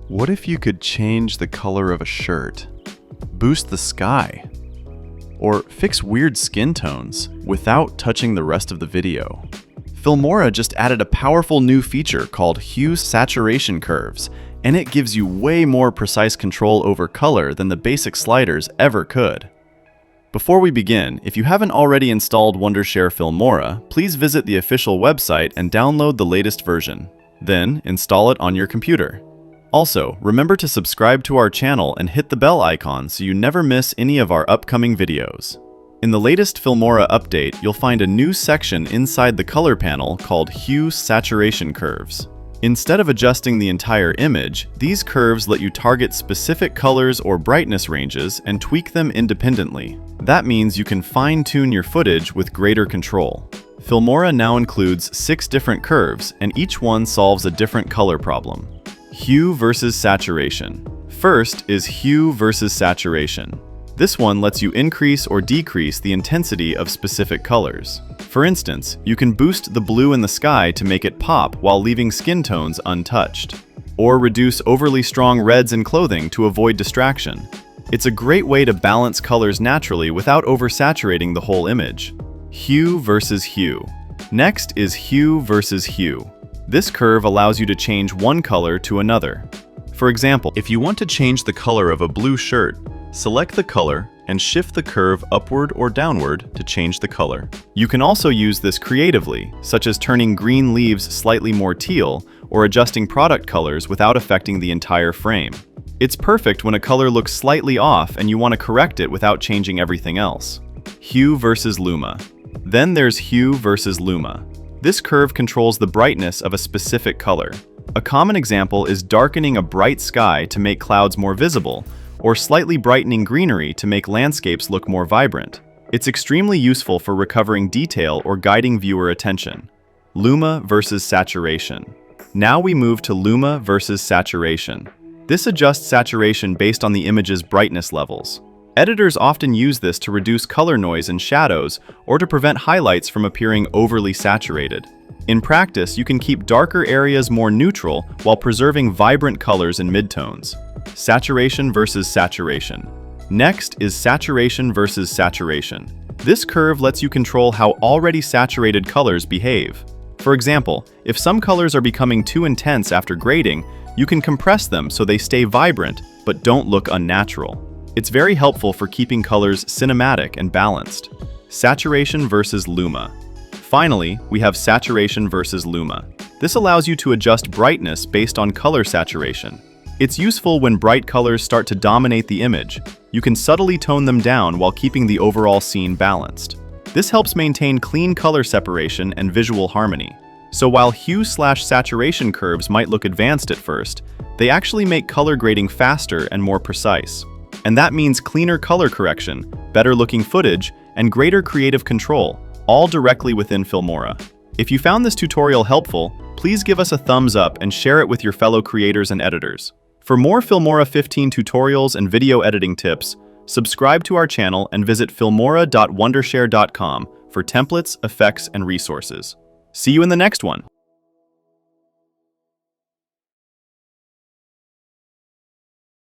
What if you could change the color of a shirt, boost the sky, or fix weird skin tones without touching the rest of the video? Filmora just added a powerful new feature called Hue Saturation Curves, and it gives you way more precise control over color than the basic sliders ever could. Before we begin, if you haven't already installed Wondershare Filmora, please visit the official website and download the latest version. Then, install it on your computer. Also, remember to subscribe to our channel and hit the bell icon so you never miss any of our upcoming videos. In the latest Filmora update, you'll find a new section inside the color panel called Hue Saturation Curves. Instead of adjusting the entire image, these curves let you target specific colors or brightness ranges and tweak them independently. That means you can fine-tune your footage with greater control. Filmora now includes 6 different curves, and each one solves a different color problem. Hue versus saturation. First is hue versus saturation. This one lets you increase or decrease the intensity of specific colors. For instance, you can boost the blue in the sky to make it pop while leaving skin tones untouched, or reduce overly strong reds in clothing to avoid distraction. It's a great way to balance colors naturally without oversaturating the whole image. Hue versus hue. Next is hue versus hue. This curve allows you to change one color to another. For example, if you want to change the color of a blue shirt, select the color and shift the curve upward or downward to change the color. You can also use this creatively, such as turning green leaves slightly more teal or adjusting product colors without affecting the entire frame. It's perfect when a color looks slightly off and you want to correct it without changing everything else. Hue versus Luma. Then there's hue versus Luma. This curve controls the brightness of a specific color. A common example is darkening a bright sky to make clouds more visible, or slightly brightening greenery to make landscapes look more vibrant. It's extremely useful for recovering detail or guiding viewer attention. Luma versus saturation. Now we move to Luma versus saturation. This adjusts saturation based on the image's brightness levels. Editors often use this to reduce color noise and shadows or to prevent highlights from appearing overly saturated. In practice, you can keep darker areas more neutral while preserving vibrant colors and midtones. Saturation versus saturation. Next is saturation versus saturation. This curve lets you control how already saturated colors behave. For example, if some colors are becoming too intense after grading, you can compress them so they stay vibrant but don't look unnatural. It's very helpful for keeping colors cinematic and balanced. Saturation versus Luma. Finally, we have saturation versus Luma. This allows you to adjust brightness based on color saturation. It's useful when bright colors start to dominate the image. You can subtly tone them down while keeping the overall scene balanced. This helps maintain clean color separation and visual harmony. So while hue/saturation curves might look advanced at first, they actually make color grading faster and more precise. And that means cleaner color correction, better looking footage, and greater creative control, all directly within Filmora. If you found this tutorial helpful, please give us a thumbs up and share it with your fellow creators and editors. For more Filmora 15 tutorials and video editing tips, subscribe to our channel and visit filmora.wondershare.com for templates, effects, and resources. See you in the next one!